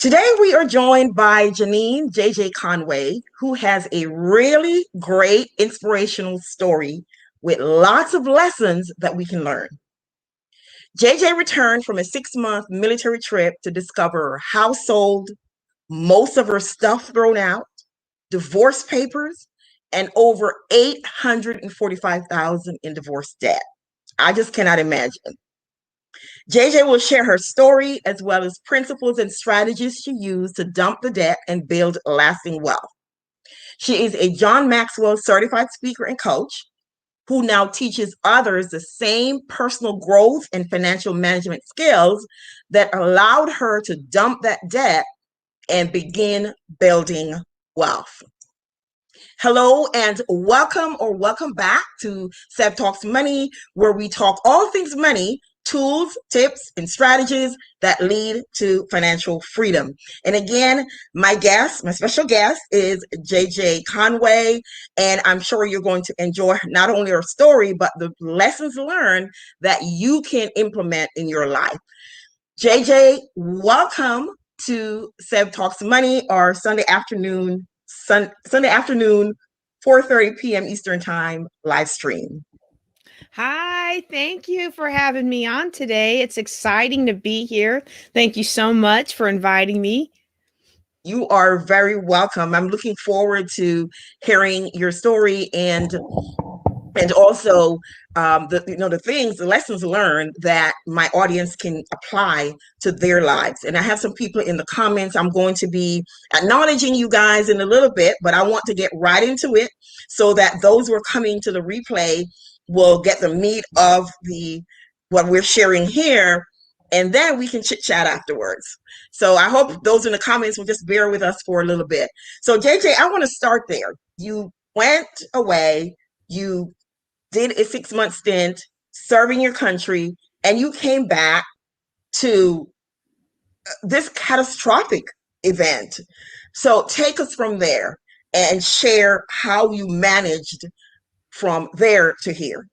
Today we are joined by Janine Conway, who has a really great inspirational story with lots of lessons that we can learn. JJ returned from a 6-month military trip to discover her household, most of her stuff thrown out, divorce papers, and over $845,000 in divorce debt. I just cannot imagine. JJ will share her story as well as principles and strategies she used to dump the debt and build lasting wealth. She is a John Maxwell certified speaker and coach who now teaches others the same personal growth and financial management skills that allowed her to dump that debt and begin building wealth. Hello and welcome back to Seb Talks Money, where we talk all things money, tools, tips, and strategies that lead to financial freedom. And again, my special guest is JJ Conway, and I'm sure you're going to enjoy not only her story, but the lessons learned that you can implement in your life. JJ, welcome to Seb Talks Money, our Sunday afternoon, 4:30 p.m. Eastern Time live stream. Hi, thank you for having me on today. It's exciting to be here. Thank you so much for inviting me. You are very welcome. I'm looking forward to hearing your story and also the lessons learned that my audience can apply to their lives. And I have some people in the comments. I'm going to be acknowledging you guys in a little bit, but I want to get right into it so that those who are coming to the replay will get the meat of what we're sharing here, and then we can chit chat afterwards. So I hope those in the comments will just bear with us for a little bit. So JJ, I want to start there. You went away, you did a 6-month stint serving your country, and you came back to this catastrophic event. So take us from there and share how you managed from there to here.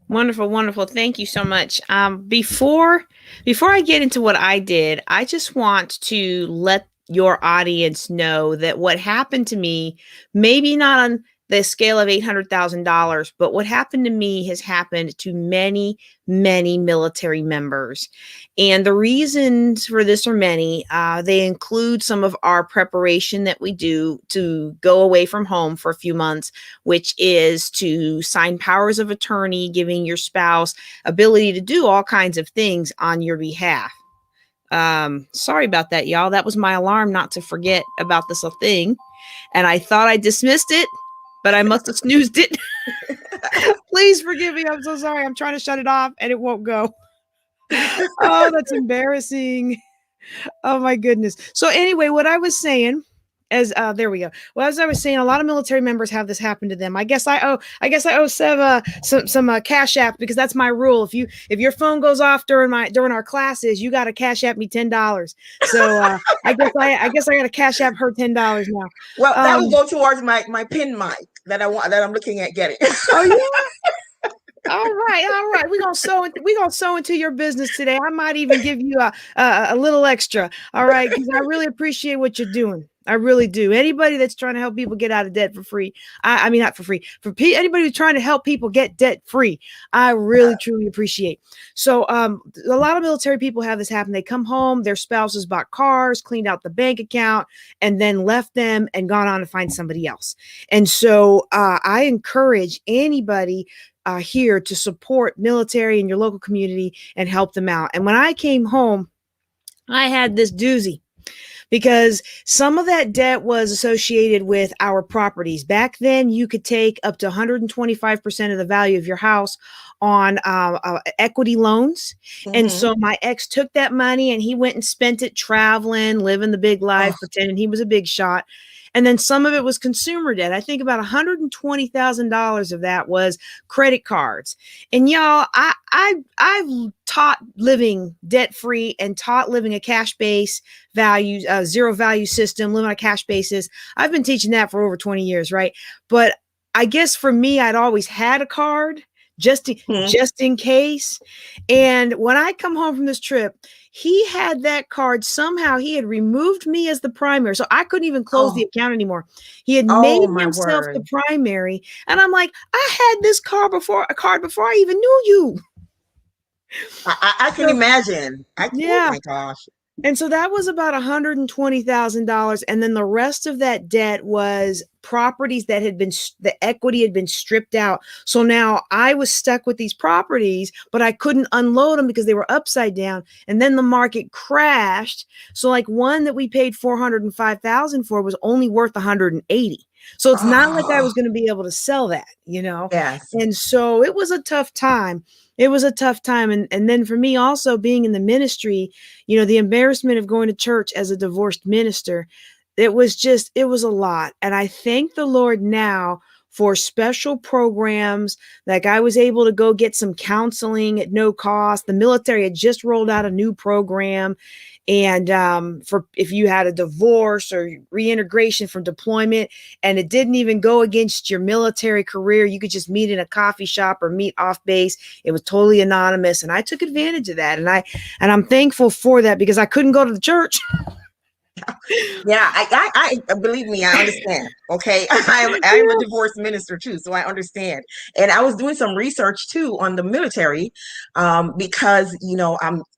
Wonderful, wonderful. Thank you so much. Before I get into what I did, I just want to let your audience know that what happened to me, maybe not on the scale of $800,000, but what happened to me has happened to many, many military members. And the reasons for this are many. They include some of our preparation that we do to go away from home for a few months, which is to sign powers of attorney, giving your spouse ability to do all kinds of things on your behalf. Sorry about that, y'all. That was my alarm not to forget about this thing. And I thought I dismissed it, but I must have snoozed it. Please forgive me. I'm so sorry. I'm trying to shut it off and it won't go. Oh, that's embarrassing. Oh my goodness. So anyway, what I was saying there we go. Well, as I was saying, a lot of military members have this happen to them. I guess I owe Sev some Cash App, because that's my rule. If your phone goes off during our classes, you got to Cash App me $10. So I guess I got to Cash App her $10 now. Well, that will go towards my pin mic that I'm looking at getting. Oh yeah. All right. We're gonna sew into your business today. I might even give you a little extra. All right, because I really appreciate what you're doing. I really do. Anybody that's trying to help people get out of debt for free, I mean not for free, anybody who's trying to help people get debt free, I really truly appreciate. So a lot of military people have this happen. They come home, their spouses bought cars, cleaned out the bank account, and then left them and gone on to find somebody else. And so I encourage anybody here to support military in your local community and help them out. And when I came home, I had this doozy, because some of that debt was associated with our properties. Back then, you could take up to 125% of the value of your house on equity loans. Mm-hmm. And so my ex took that money and he went and spent it traveling, living the big life, pretending he was a big shot. And then some of it was consumer debt. I think about $120,000 of that was credit cards. And y'all, I've taught living debt free and taught living a cash base value, zero value system, living on a cash basis. I've been teaching that for over 20 years, right? But I guess for me, I'd always had a card Hmm. just in case. And when I come home from this trip, he had that card. Somehow he had removed me as the primary. So I couldn't even close the Oh, account anymore. He had oh made my himself the word. primary. And I'm like, I had this card before I even knew you. I can So imagine. Oh yeah. my gosh. And so that was about $120,000. And then the rest of that debt was properties that had been, the equity had been stripped out. So now I was stuck with these properties, but I couldn't unload them because they were upside down. And then the market crashed. So like one that we paid 405,000 for was only worth 180. So it's not like I Oh, was going to be able to sell that, you know? yes. And so it was a tough time. It was a tough time. And then for me also being in the ministry, you know, the embarrassment of going to church as a divorced minister, it was a lot. And I thank the Lord now for special programs. Like I was able to go get some counseling at no cost. The military had just rolled out a new program. And for if you had a divorce or reintegration from deployment and it didn't even go against your military career, you could just meet in a coffee shop or meet off base. It was totally anonymous. And I took advantage of that. And I'm thankful for that because I couldn't go to the church. Yeah, I believe me, I understand. Okay, I am a divorced minister too, so I understand. And I was doing some research too on the military, because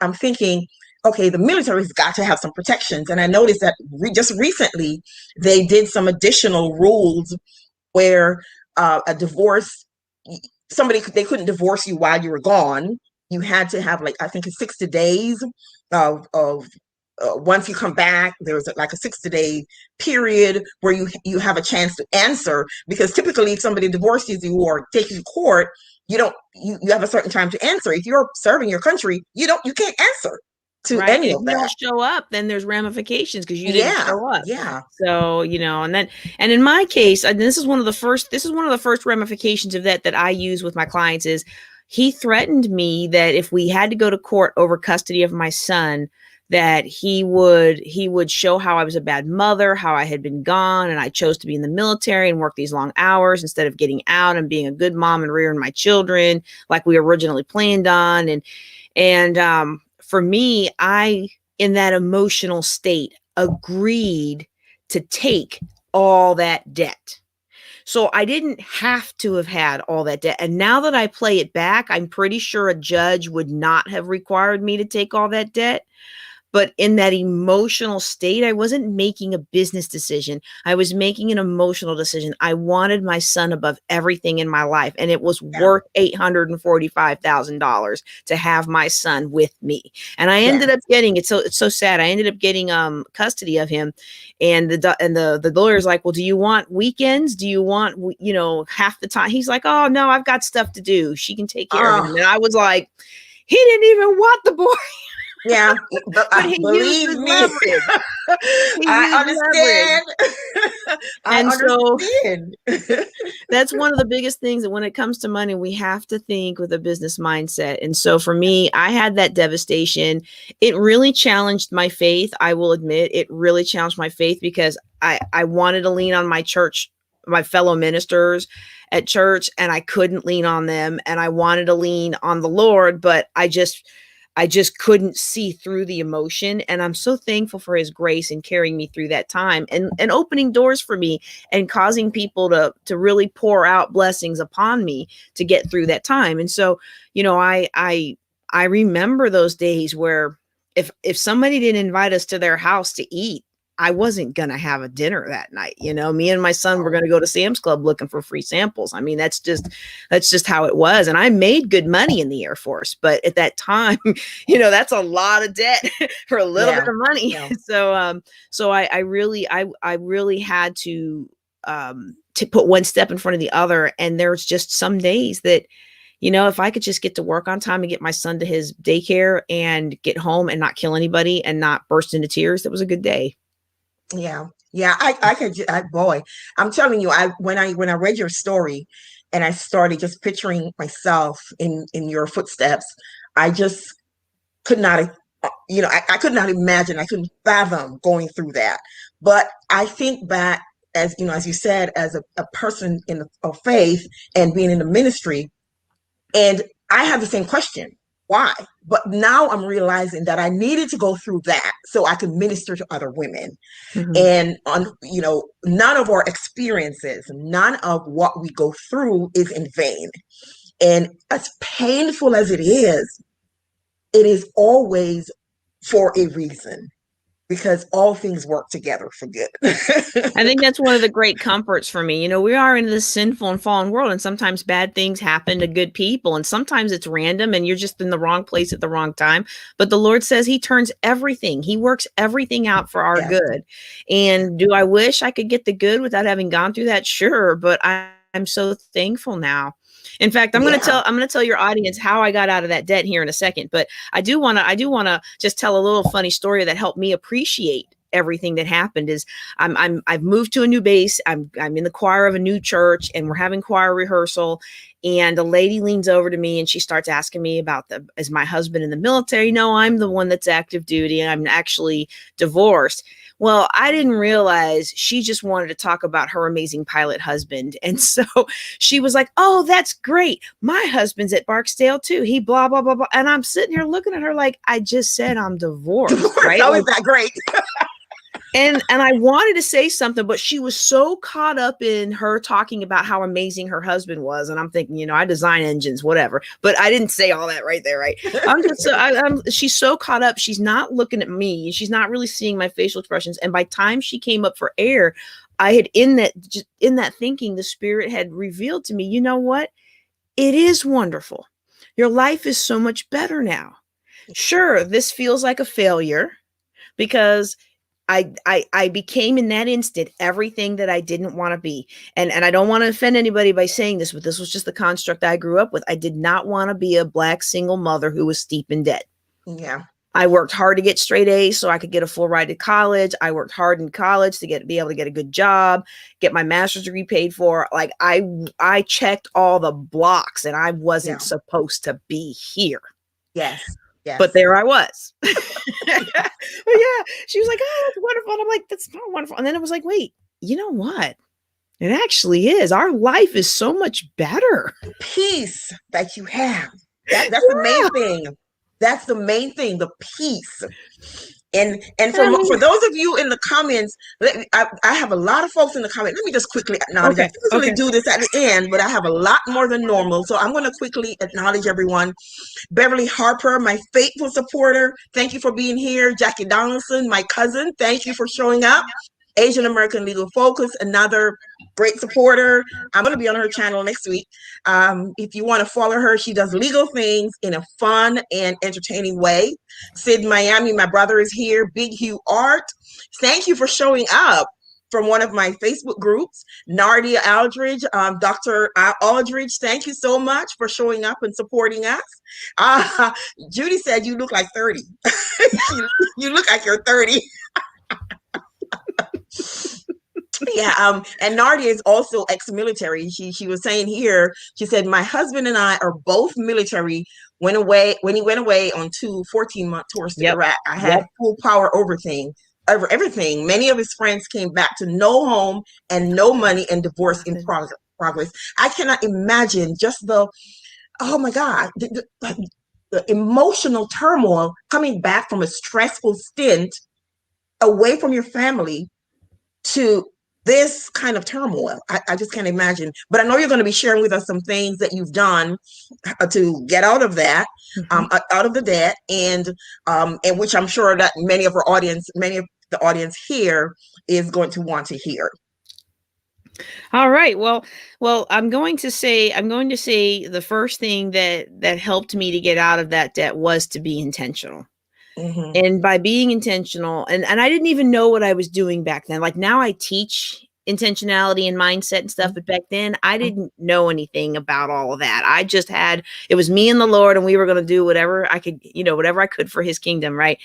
I'm thinking, okay, the military's got to have some protections, and I noticed that just recently they did some additional rules where a divorce, somebody they couldn't divorce you while you were gone. You had to have, like, I think it's 60 days of once you come back, there's like a 60-day period where you have a chance to answer, because typically if somebody divorces you or takes you to court, you have a certain time to answer. If you're serving your country, you can't answer to Right. any And if of you don't that. show up, then there's ramifications because you didn't Yeah, show up. yeah, So, you know, and in my case, and this is one of the first ramifications of that I use with my clients is he threatened me that if we had to go to court over custody of my son, that he would show how I was a bad mother, how I had been gone and I chose to be in the military and work these long hours instead of getting out and being a good mom and rearing my children like we originally planned on. And for me, I, in that emotional state, agreed to take all that debt. So I didn't have to have had all that debt. And now that I play it back, I'm pretty sure a judge would not have required me to take all that debt. But in that emotional state, I wasn't making a business decision. I was making an emotional decision. I wanted my son above everything in my life, and it was yeah, worth $845,000 to have my son with me. And I ended up yes. getting it's so sad. I ended up getting custody of him, and the lawyer's like, "Well, do you want weekends? Do you want half the time?" He's like, "Oh no, I've got stuff to do. She can take care of him." Oh, And I was like, "He didn't even want the boy." yeah, but But he used believe his me, leverage. He I used leverage. understand. I And so understand. that's one of the biggest things that when it comes to money, we have to think with a business mindset. And so for me, I had that devastation. It really challenged my faith. I will admit it really challenged my faith because I wanted to lean on my church, my fellow ministers at church, and I couldn't lean on them. And I wanted to lean on the Lord, but I just couldn't see through the emotion. And I'm so thankful for his grace in carrying me through that time and opening doors for me and causing people to really pour out blessings upon me to get through that time. And so, I remember those days where if somebody didn't invite us to their house to eat, I wasn't going to have a dinner that night. Me and my son were Oh, going to go to Sam's Club looking for free samples. I mean, that's just how it was. And I made good money in the Air Force, but at that time, that's a lot of debt for a little bit yeah, of money. yeah, So I really had to put one step in front of the other. And there's just some days that, if I could just get to work on time and get my son to his daycare and get home and not kill anybody and not burst into tears, that was a good day. yeah, yeah. I could, boy, I'm telling you, when I read your story, and I started just picturing myself in your footsteps, I just could not, I could not imagine, I couldn't fathom going through that. But I think back, as you said, as a person of faith and being in the ministry, And I had the same question. Why? But now I'm realizing that I needed to go through that so I could minister to other women. Mhm. And on, none of our experiences, none of what we go through is in vain. And as painful as it is always for a reason, because all things work together for good. I think that's one of the great comforts for me. We are in this sinful and fallen world, and sometimes bad things happen to good people, and sometimes it's random and you're just in the wrong place at the wrong time. But the Lord says he turns everything, he works everything out for our Yes. good. And do I wish I could get the good without having gone through that? Sure, but I'm so thankful now. In fact, I'm going to tell your audience how I got out of that debt here in a second, but I do want to just tell a little funny story that helped me appreciate everything that happened. Is I've moved to a new base. I'm in the choir of a new church, and we're having choir rehearsal. And a lady leans over to me and she starts asking me about is my husband in the military? No, I'm the one that's active duty, and I'm actually divorced. Well, I didn't realize she just wanted to talk about her amazing pilot husband. And so she was like, "Oh, that's great. My husband's at Barksdale too. He blah, blah, blah, blah." And I'm sitting here looking at her like, I just said I'm divorced, right? How is that great? And I wanted to say something, but she was so caught up in her talking about how amazing her husband was. And I'm thinking, I design engines, whatever. But I didn't say all that right there, right? She's so caught up. She's not looking at me. She's not really seeing my facial expressions. And by the time she came up for air, I had in that thinking, the Spirit had revealed to me, you know what? It is wonderful. Your life is so much better now. Sure, this feels like a failure because I became in that instant everything that I didn't want to be. And I don't want to offend anybody by saying this, but this was just the construct I grew up with. I did not want to be a Black single mother who was steep in debt. Yeah. I worked hard to get straight A's so I could get a full ride to college. I worked hard in college to be able to get a good job, get my master's degree paid for. Like I checked all the blocks, and I wasn't supposed to be here. Yes. Yes. But there I was. But yeah, she was like, "Oh, that's wonderful." And I'm like, "That's not wonderful." And then it was like, wait, you know what? It actually is. Our life is so much better. The peace that you have. That's the main thing. That's the main thing, the peace. And for those of you in the comments, I have a lot of folks in the comments. Let me just quickly acknowledge. I usually do this at the end, but I have a lot more than normal. So I'm going to quickly acknowledge everyone. Beverly Harper, my faithful supporter, thank you for being here. Jackie Donaldson, my cousin, thank you for showing up. Asian American Legal Focus, another great supporter. I'm going to be on her channel next week. If you want to follow her, she does legal things in a fun and entertaining way. Sid Miami, my brother, is here. Big Hugh Art, thank you for showing up from one of my Facebook groups. Nardia Aldridge, Dr. Aldridge, thank you so much for showing up and supporting us. Judy said you look like 30. You look like you're 30. Yeah, and Nardia is also ex-military. She was saying here, she said, my husband and I are both military. When he went away on 2 14-month tours to Iraq, I had full power over everything. Many of his friends came back to no home and no money and divorce in progress. I cannot imagine just oh my God, the emotional turmoil coming back from a stressful stint away from your family to this kind of turmoil. I just can't imagine. But I know you're going to be sharing with us some things that you've done to get out of that, out of the debt, and which I'm sure that many of the audience here is going to want to hear. All right. Well, I'm going to say the first thing that helped me to get out of that debt was to be intentional. Mm-hmm. And by being intentional, and I didn't even know what I was doing back then. Like now I teach intentionality and mindset and stuff, but back then I didn't know anything about all of that. I just it was me and the Lord, and we were going to do whatever I could, whatever I could for his kingdom. Right.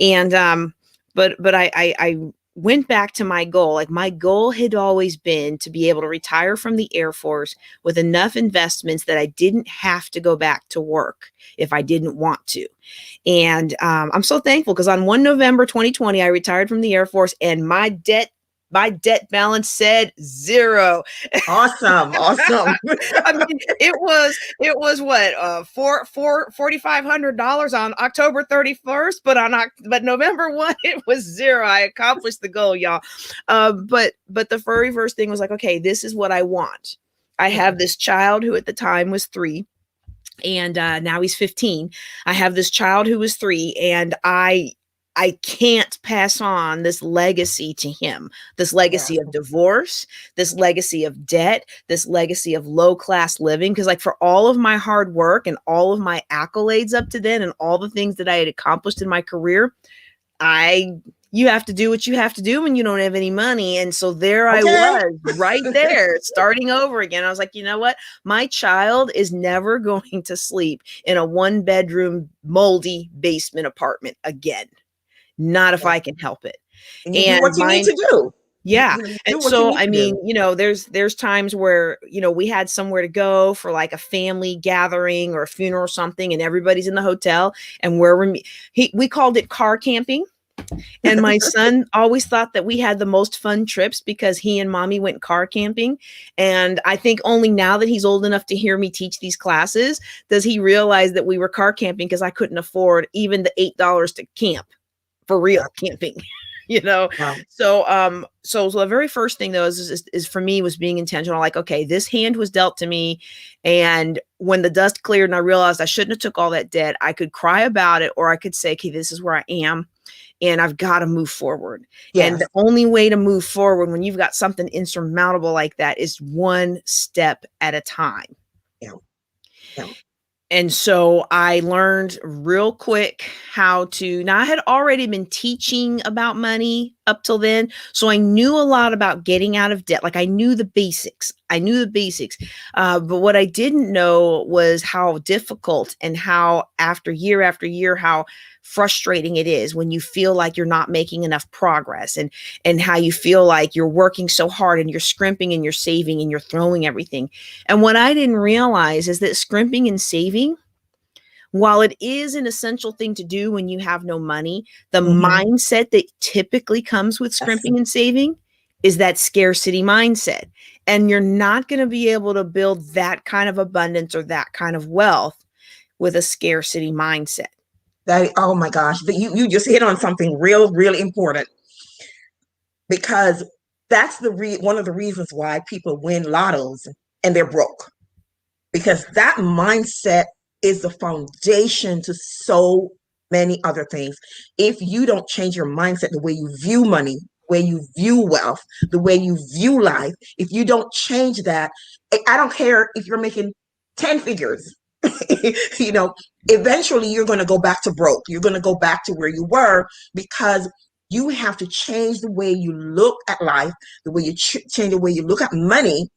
And, but I went back to my goal. Like my goal had always been to be able to retire from the Air Force with enough investments that I didn't have to go back to work if I didn't want to. And I'm so thankful because on 1 November 2020, I retired from the Air Force, and my debt my debt balance said zero. Awesome. Awesome. I mean, it was what $4,500 on October 31st, but November 1 it was zero. I accomplished the goal, y'all. But the very first thing was like, okay, this is what I want. I have this child who at the time was 3, and now he's 15. I have this child who was 3, and I can't pass on this legacy to him, this legacy of divorce, this legacy of debt, this legacy of low class living. Because, like, for all of my hard work and all of my accolades up to then and all the things that I had accomplished in my career, you have to do what you have to do when you don't have any money. And so there I was right there starting over again. I was like, you know what? My child is never going to sleep in a 1-bedroom moldy basement apartment again. Not if I can help it. And you do what you need to do. Yeah. You And so, I mean, there's times where, we had somewhere to go for like a family gathering or a funeral or something, and everybody's in the hotel, and we called it car camping. And my son always thought that we had the most fun trips because he and mommy went car camping. And I think only now that he's old enough to hear me teach these classes, does he realize that we were car camping because I couldn't afford even the $8 to camp. For real camping, Wow. So the very first thing though is for me was being intentional. Like, okay, this hand was dealt to me. And when the dust cleared and I realized I shouldn't have took all that debt, I could cry about it, or I could say, okay, this is where I am and I've got to move forward. Yes. And the only way to move forward when you've got something insurmountable like that is one step at a time. Yeah. And so I learned real quick how to, now I had already been teaching about money up till then. So I knew a lot about getting out of debt. Like I knew the basics. But what I didn't know was how difficult and how after year, how frustrating it is when you feel like you're not making enough progress, and how you feel like you're working so hard and you're scrimping and you're saving and you're throwing everything. And what I didn't realize is that scrimping and saving, while it is an essential thing to do when you have no money, the mindset that typically comes with scrimping and saving is that scarcity mindset. And you're not going to be able to build that kind of abundance or that kind of wealth with a scarcity mindset. Oh my gosh, you just hit on something really important, because that's one of the reasons why people win lottos and they're broke, because that mindset is the foundation to so many other things. If you don't change your mindset, the way you view money, the way you view wealth, the way you view life, if you don't change that, I don't care if you're making 10 figures, eventually you're going to go back to broke. You're going to go back to where you were, because you have to change the way you look at life, the way you change the way you look at money,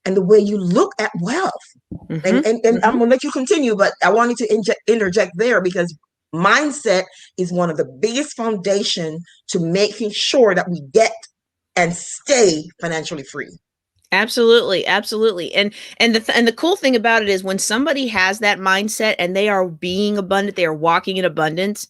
and the way you look at wealth. And I'm going to let you continue, but I wanted to interject there, because mindset is one of the biggest foundation to making sure that we get and stay financially free. Absolutely. And the cool thing about it is when somebody has that mindset and they are being abundant, they are walking in abundance,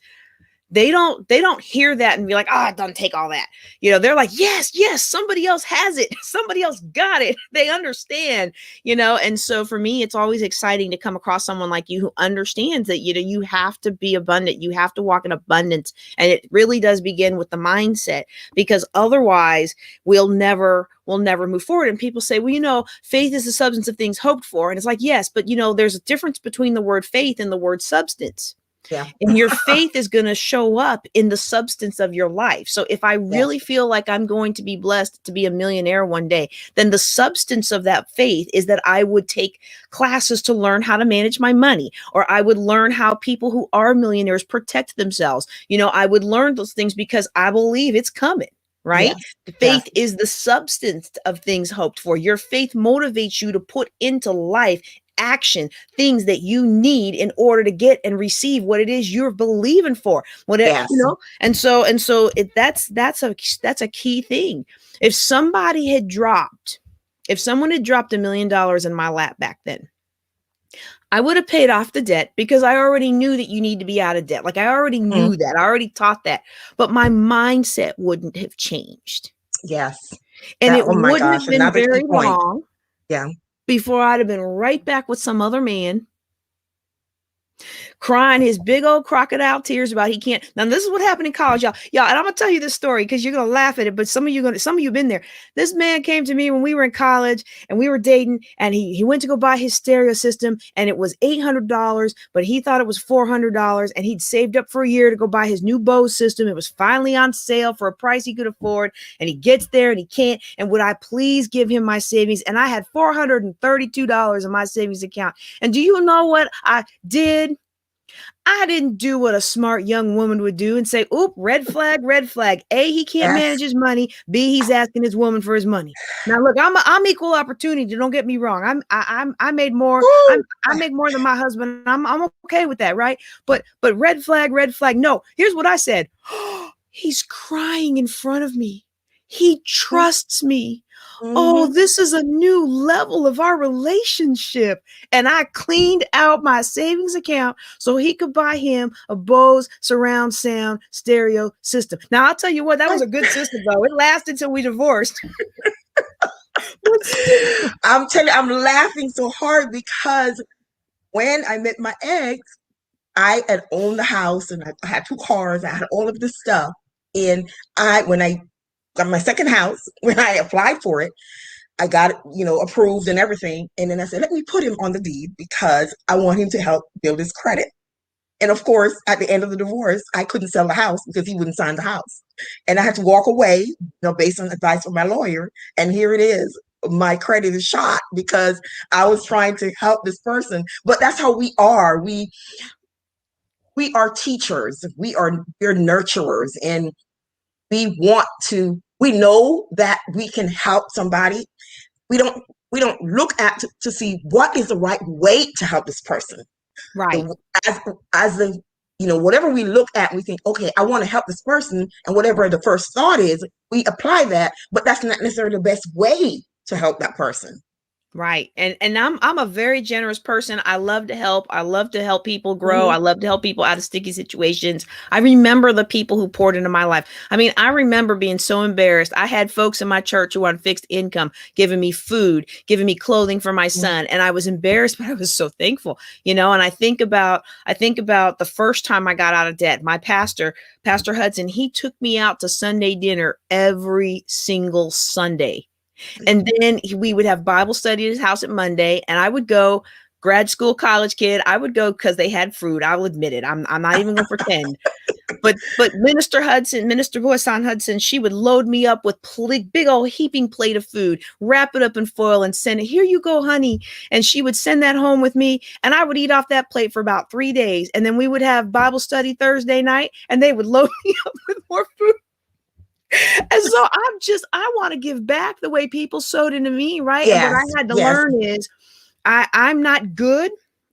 they don't hear that and be like, it doesn't take all that. They're like, yes, somebody else has it. Somebody else got it. They understand, and so for me, it's always exciting to come across someone like you who understands that, you have to be abundant. You have to walk in abundance. And it really does begin with the mindset, because otherwise we'll never move forward. And people say, well, faith is the substance of things hoped for. And it's like, yes, but there's a difference between the word faith and the word substance. Yeah. And your faith is going to show up in the substance of your life. So if I really feel like I'm going to be blessed to be a millionaire one day, then the substance of that faith is that I would take classes to learn how to manage my money, or I would learn how people who are millionaires protect themselves. I would learn those things because I believe it's coming. Right? Yes. Faith is the substance of things hoped for. Your faith motivates you to put into life action, things that you need in order to get and receive what it is you're believing for. And so that's a key thing. If someone had dropped $1 million in my lap back then, I would have paid off the debt, because I already knew that you need to be out of debt. Like I already knew that. I already taught that. But my mindset wouldn't have changed. Yes. And That, it oh my wouldn't gosh, have been another key very point. long Yeah. before I'd have been right back with some other man crying his big old crocodile tears about he can't. Now this is what happened in college, y'all, and I'm gonna tell you this story because you're gonna laugh at it, but some of you been there. This man came to me when we were in college and we were dating, and he went to go buy his stereo system, and it was $800, but he thought it was $400, and he'd saved up for a year to go buy his new Bose system. It was finally on sale for a price he could afford, and he gets there and he can't. And would I please give him my savings? And I had $432 in my savings account. And do you know what I did? I didn't do what a smart young woman would do and say, oop, red flag, red flag. A, he can't Yes. manage his money. B, he's asking his woman for his money. Now, look, I'm equal opportunity. Don't get me wrong. I made more. Woo! I make more than my husband. I'm okay with that, right? But red flag, red flag. No, here's what I said. He's crying in front of me. He trusts me. Oh, Mm-hmm. this is a new level of our relationship. And I cleaned out my savings account so he could buy him a Bose surround sound stereo system. Now, I'll tell you what, that was a good system, though. It lasted till we divorced. I'm telling you, I'm laughing so hard because when I met my ex, I had owned the house and I had two cars. I had all of this stuff. And when I got my second house, when I applied for it, I got it, approved and everything. And then I said, let me put him on the deed because I want him to help build his credit. And of course, at the end of the divorce, I couldn't sell the house because he wouldn't sign the house. And I had to walk away, based on advice from my lawyer. And here it is. My credit is shot because I was trying to help this person. But that's how we are. We are teachers. We're nurturers, and we know that we can help somebody. We don't look at to see what is the right way to help this person. Right. So as the whatever we look at, we think, okay, I want to help this person, and whatever the first thought is, we apply that, but that's not necessarily the best way to help that person. Right. And I'm a very generous person. I love to help. I love to help people grow. Mm-hmm. I love to help people out of sticky situations. I remember the people who poured into my life. I mean, I remember being so embarrassed. I had folks in my church who were on fixed income, giving me food, giving me clothing for my son, and I was embarrassed, but I was so thankful, and I think about the first time I got out of debt. My pastor, Pastor Hudson, he took me out to Sunday dinner every single Sunday. And then we would have Bible study at his house at Monday, and I would go, grad school, college kid. I would go because they had fruit. I'll admit it. I'm not even going to pretend. But Minister Boyson Hudson, she would load me up with big old heaping plate of food, wrap it up in foil, and send it. Here you go, honey. And she would send that home with me, and I would eat off that plate for about 3 days. And then we would have Bible study Thursday night, and they would load me up with more food. And so I want to give back the way people sowed into me, right? And what I Yes, had to yes. learn is I'm not good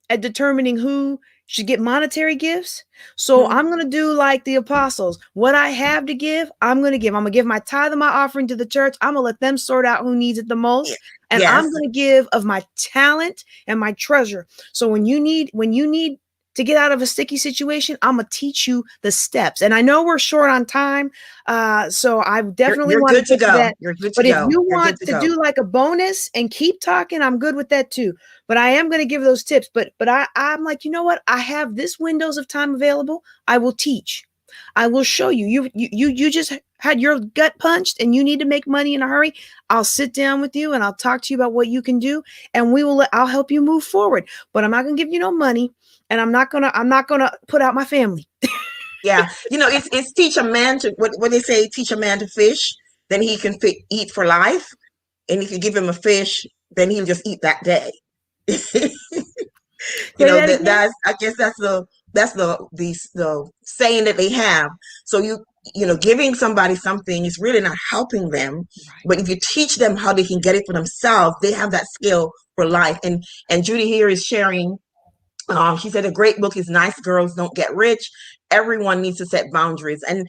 at determining who should get monetary gifts. So Mm-hmm. I'm going to do like the apostles. What I have to give, I'm going to give. I'm going to give my tithe and my offering to the church. I'm going to let them sort out who needs it the most. And Yes. I'm going to give of my talent and my treasure. So when you need to get out of a sticky situation, I'm going to teach you the steps. And I know we're short on time. So I definitely You're want to good to get to go. that. You're good to But if go. you You're good want to to go. do like a bonus and keep talking, I'm good with that too. But I am going to give those tips. But I'm like, you know what? I have this windows of time available. I will teach. I will show you. You just had your gut punched and you need to make money in a hurry. I'll sit down with you and I'll talk to you about what you can do, and I'll help you move forward. But I'm not going to give you no money, and I'm not going to put out my family. Yeah, it's teach a man to what they say. Teach a man to fish, then he can eat for life. And if you give him a fish, then he'll just eat that day. Say that again. That's I guess that's the saying that they have. So giving somebody something is really not helping them. Right. But if you teach them how they can get it for themselves, they have that skill for life. And Judy here is sharing. She said a great book is Nice Girls Don't Get Rich. Everyone needs to set boundaries, and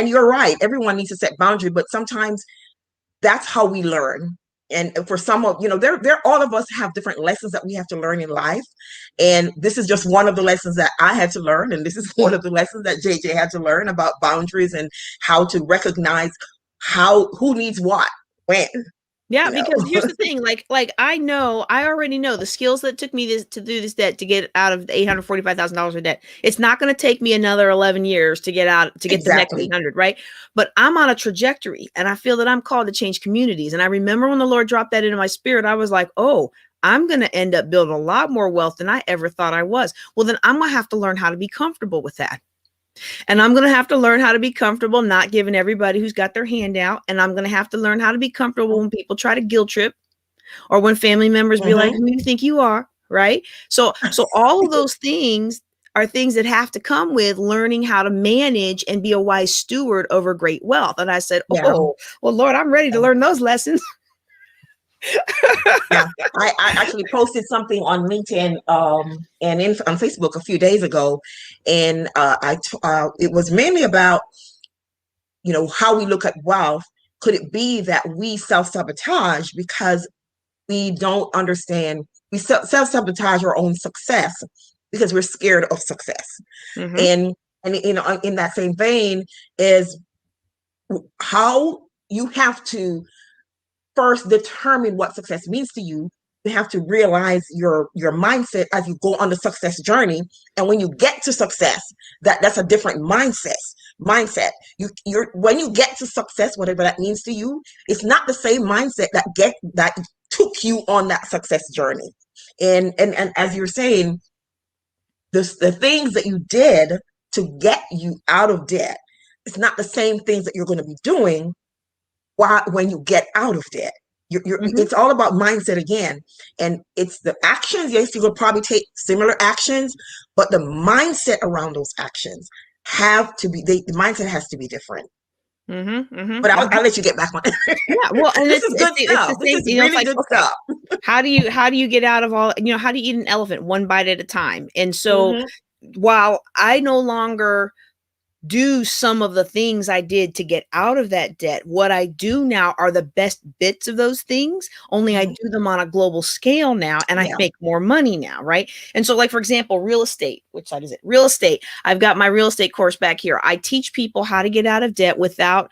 you're right. Everyone needs to set boundaries, but sometimes that's how we learn. And for some of there all of us have different lessons that we have to learn in life, and this is just one of the lessons that I had to learn, and this is one of the lessons that JJ had to learn about boundaries and how to recognize who needs what, when, Yeah, you know. because here's the thing, I already know the skills that took me to do this debt to get out of the $845,000 of debt. It's not going to take me another 11 years to get the next Exactly. 800, right? But I'm on a trajectory, and I feel that I'm called to change communities. And I remember when the Lord dropped that into my spirit, I was like, oh, I'm going to end up building a lot more wealth than I ever thought I was. Well, then I'm going to have to learn how to be comfortable with that. And I'm going to have to learn how to be comfortable not giving everybody who's got their hand out. And I'm going to have to learn how to be comfortable when people try to guilt trip, or when family members be like, who do you think you are? Right. So all of those things are things that have to come with learning how to manage and be a wise steward over great wealth. And I said, Yeah. oh, well, Lord, I'm ready to learn those lessons. Yeah. I actually posted something on LinkedIn and on Facebook a few days ago, and it was mainly about, how we look at wealth. Could it be that we self-sabotage because we don't understand, we self-sabotage our own success because we're scared of success? Mm-hmm. And in that same vein is how you have to first determine what success means to you. You have to realize your mindset as you go on the success journey. And when you get to success, that's a different mindset. You're when you get to success, whatever that means to you, it's not the same mindset that took you on that success journey. And as you're saying, the things that you did to get you out of debt, it's not the same things that you're going to be doing when you get out of debt. Mm-hmm. It's all about mindset again. And it's the actions. Yes, you will probably take similar actions, but the mindset around those actions the mindset has to be different. Mm-hmm. Mm-hmm. But Mm-hmm. I'll let you get back on it. Yeah, well, and This is good it's the stuff. This same, is it's really like, good okay, stuff. how do you get out of all, how do you eat an elephant one bite at a time? And so Mm-hmm. while I no longer do some of the things I did to get out of that debt, what I do now are the best bits of those things, only I Mm-hmm. do them on a global scale now, and I Yeah. make more money now, right? And so, like, for example, real estate. Which side is it? Real estate. I've got my real estate course back here. I teach people how to get out of debt without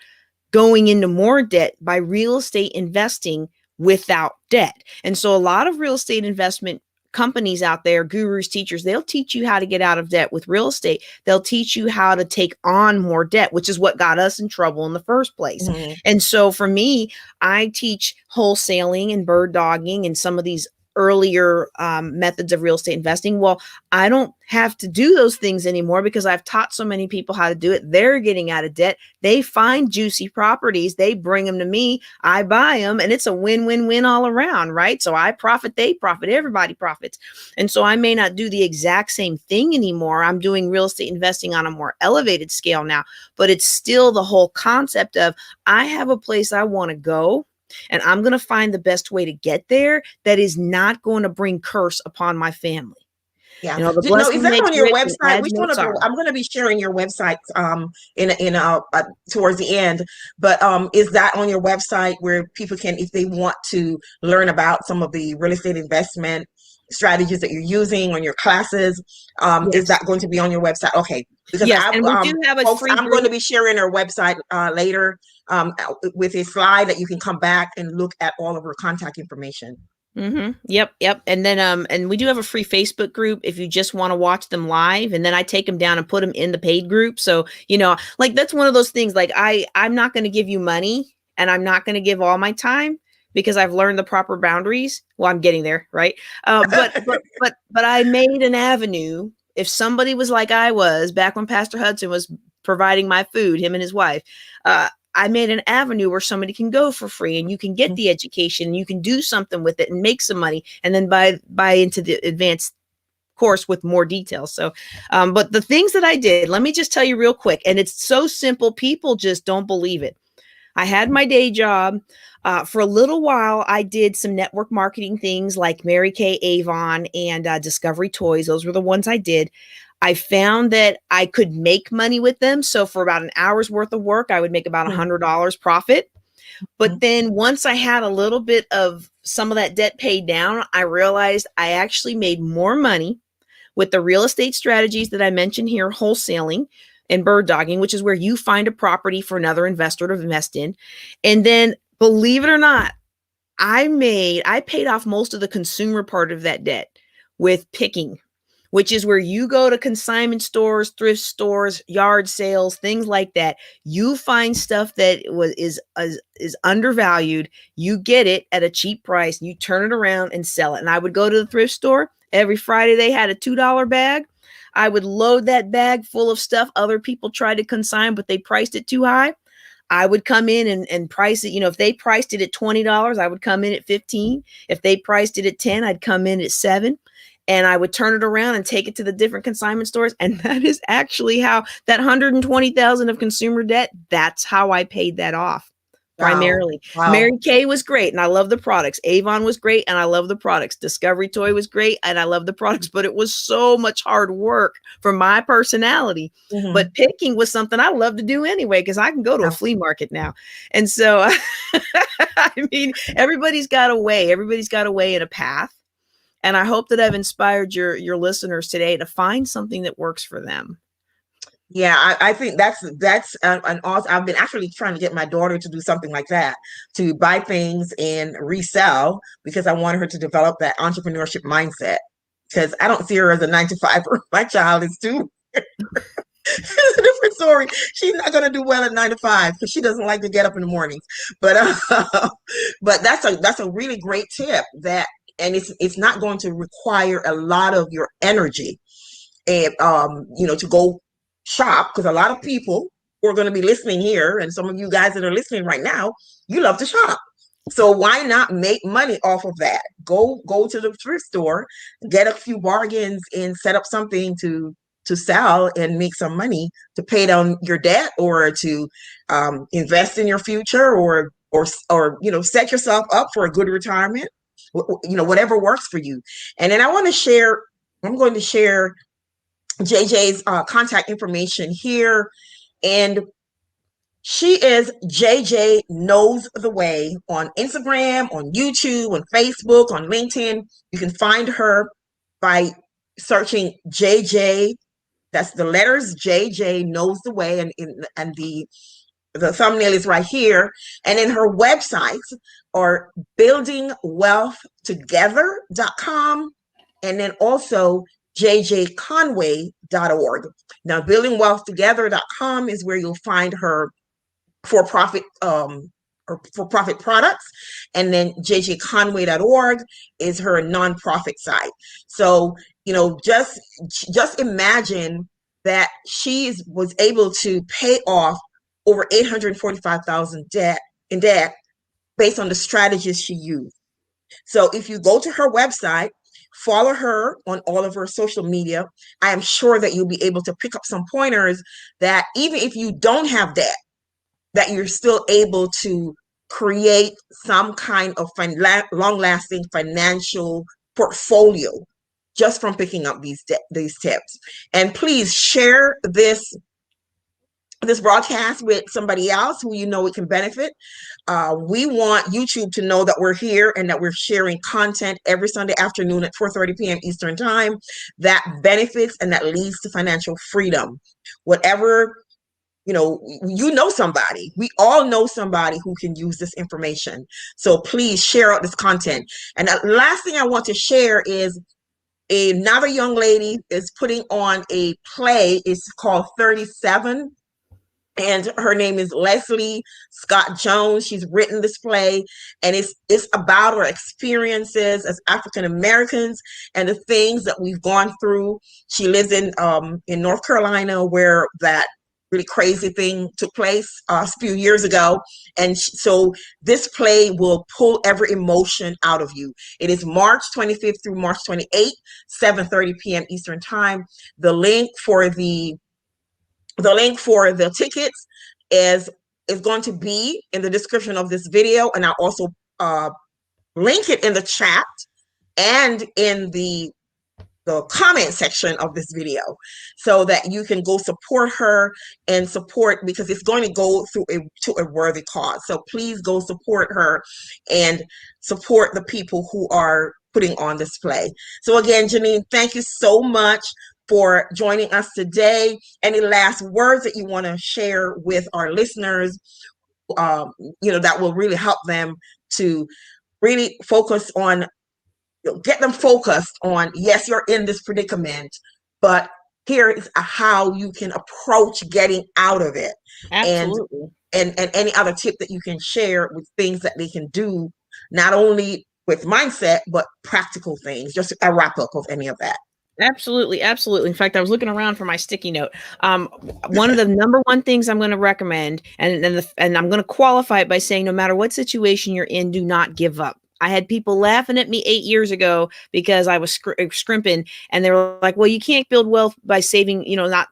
going into more debt by real estate investing without debt. And so a lot of real estate investment companies out there, gurus, teachers, they'll teach you how to get out of debt with real estate. They'll teach you how to take on more debt, which is what got us in trouble in the first place. Mm-hmm. And so for me, I teach wholesaling and bird dogging and some of these earlier methods of real estate investing. Well, I don't have to do those things anymore because I've taught so many people how to do it. They're getting out of debt. They find juicy properties. They bring them to me. I buy them, and it's a win-win-win all around, right? So I profit, they profit, everybody profits. And so I may not do the exact same thing anymore. I'm doing real estate investing on a more elevated scale now, but it's still the whole concept of I have a place I want to go, and I'm going to find the best way to get there that is not going to bring curse upon my family. Yeah. The No, is blessing that makes on your rich and website? adds Which no one of your? sorrow. I'm going to be sharing your website towards the end. But is that on your website where people can, if they want to learn about some of the real estate investment strategies that you're using on your classes? Is Yes. that going to be on your website? Okay, because Yes. And we do have a folks, free I'm going to group. be sharing our website later with a slide that you can come back and look at all of our contact information. Mm-hmm. Yep. And then and we do have a free Facebook group if you just want to watch them live, and then I take them down and put them in the paid group. So, like, that's one of those things, like, I'm not going to give you money, and I'm not going to give all my time because I've learned the proper boundaries. Well, I'm getting there, right? But I made an avenue. If somebody was like I was back when Pastor Hudson was providing my food, him and his wife, I made an avenue where somebody can go for free, and you can get the education, and you can do something with it and make some money, and then buy into the advanced course with more details. So, but the things that I did, let me just tell you real quick, and it's so simple. People just don't believe it. I had my day job. For a little while, I did some network marketing things like Mary Kay Avon and Discovery Toys. Those were the ones I did. I found that I could make money with them. So for about an hour's worth of work, I would make about $100 profit. But then once I had a little bit of some of that debt paid down, I realized I actually made more money with the real estate strategies that I mentioned here, wholesaling, and bird dogging, which is where you find a property for another investor to invest in. And then, believe it or not, I paid off most of the consumer part of that debt with picking, which is where you go to consignment stores, thrift stores, yard sales, things like that. You find stuff that is undervalued. You get it at a cheap price. You turn it around and sell it. And I would go to the thrift store every Friday. They had a $2 bag. I would load that bag full of stuff other people tried to consign, but they priced it too high. I would come in and price it. If they priced it at $20, I would come in at 15. If they priced it at 10, I'd come in at 7. And I would turn it around and take it to the different consignment stores. And that is actually how that 120,000 of consumer debt, that's how I paid that off. Wow. Primarily. Wow. Mary Kay was great and I love the products. Avon was great and I love the products. Discovery Toy was great and I love the products, but it was so much hard work for my personality. Mm-hmm. But picking was something I love to do anyway, because I can go to a flea market now. And so, I mean, everybody's got a way and a path. And I hope that I've inspired your listeners today to find something that works for them. Yeah, I think that's an awesome. I've been actually trying to get my daughter to do something like that, to buy things and resell, because I want her to develop that entrepreneurship mindset. Because I don't see her as a 9 to 5. My child is too. It's a different story. She's not going to do well at 9 to 5 because she doesn't like to get up in the mornings. But but that's a really great tip, and it's not going to require a lot of your energy, and to go shop, because a lot of people who are going to be listening here, and some of you guys that are listening right now, you love to shop. So why not make money off of that? Go to the thrift store, get a few bargains, and set up something to sell and make some money to pay down your debt, or to invest in your future, or set yourself up for a good retirement. Whatever works for you. And then I'm going to share JJ's contact information here. And she is JJ Knows the Way on Instagram, on YouTube, on Facebook, on LinkedIn. You can find her by searching JJ. That's the letters JJ Knows the Way, and the thumbnail is right here. And then her websites are buildingwealthtogether.com, and then also jjconway.org. Now, buildingwealthtogether.com is where you'll find her for-profit products, and then jjconway.org is her nonprofit site. So just imagine that she was able to pay off over $845,000 in debt based on the strategies she used. So if you go to her website, follow her on all of her social media, I am sure that you'll be able to pick up some pointers that even if you don't have debt, that you're still able to create some kind of long-lasting financial portfolio just from picking up these tips. And please share this broadcast with somebody else who it can benefit. We want YouTube to know that we're here and that we're sharing content every Sunday afternoon at 4:30 p.m. Eastern Time that benefits and that leads to financial freedom. Whatever, somebody. We all know somebody who can use this information. So please share out this content. And the last thing I want to share is another young lady is putting on a play. It's called 37. And her name is Leslie Scott Jones. She's written this play, and it's about her experiences as African Americans and the things that we've gone through. She lives in North Carolina, where that really crazy thing took place a few years ago. And so this play will pull every emotion out of you. It is March 25th through March 28th, 7:30 p.m. Eastern Time. The link for the tickets is going to be in the description of this video, and I'll also link it in the chat and in the comment section of this video, so that you can go support her and support, because it's going to go to a worthy cause. So please go support her and support the people who are putting on this play. So again, Janine, thank you so much for joining us today. Any last words that you want to share with our listeners, that will really help them to really focus on, get them focused on, yes, you're in this predicament, but here is how you can approach getting out of it. And Absolutely. and any other tip that you can share with things that they can do, not only with mindset, but practical things, just a wrap up of any of that. Absolutely, absolutely. In fact, I was looking around for my sticky note. One of the number one things I'm going to recommend, and I'm going to qualify it by saying, no matter what situation you're in, do not give up. I had people laughing at me 8 years ago because I was scrimping, and they were like, "Well, you can't build wealth by saving,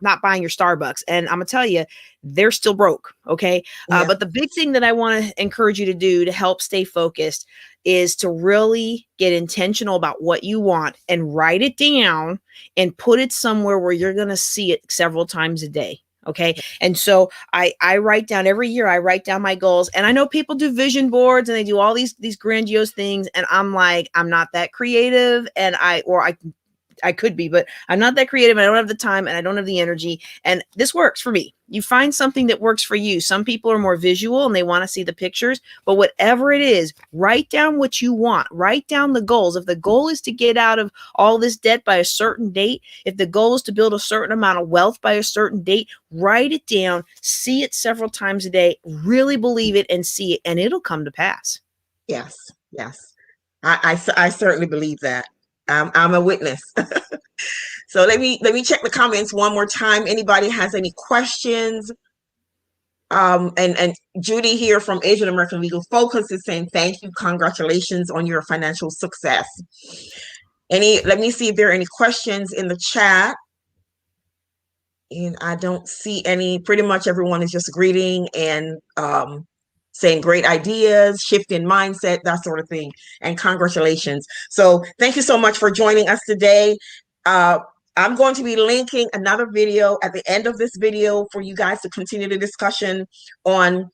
not buying your Starbucks." And I'm gonna tell you, they're still broke. Okay, Yeah. but the big thing that I want to encourage you to do to help stay focused is to really get intentional about what you want and write it down and put it somewhere where you're going to see it several times a day. Okay. And so I write down every year, I write down my goals, and I know people do vision boards and they do all these grandiose things. And I'm like, I'm not that creative. And I could be, but I'm not that creative. I don't have the time and I don't have the energy. And this works for me. You find something that works for you. Some people are more visual and they want to see the pictures, but whatever it is, write down what you want. Write down the goals. If the goal is to get out of all this debt by a certain date, if the goal is to build a certain amount of wealth by a certain date, write it down, see it several times a day, really believe it and see it, and it'll come to pass. Yes. Yes. I certainly believe that. I'm a witness. So let me check the comments one more time. Anybody has any questions? And Judy here from Asian American Legal Focus is saying, thank you, congratulations on your financial success. Let me see if there are any questions in the chat. And I don't see any. Pretty much everyone is just greeting and saying great ideas, shift in mindset, that sort of thing. And congratulations. So thank you so much for joining us today. I'm going to be linking another video at the end of this video for you guys to continue the discussion on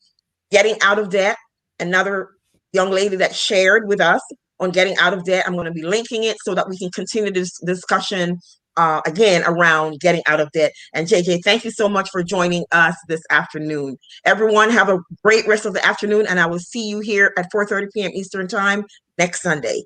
getting out of debt. Another young lady that shared with us on getting out of debt. I'm going to be linking it so that we can continue this discussion again around getting out of debt. And JJ, thank you so much for joining us this afternoon. Everyone have a great rest of the afternoon, and I will see you here at 4:30 p.m. Eastern Time next Sunday.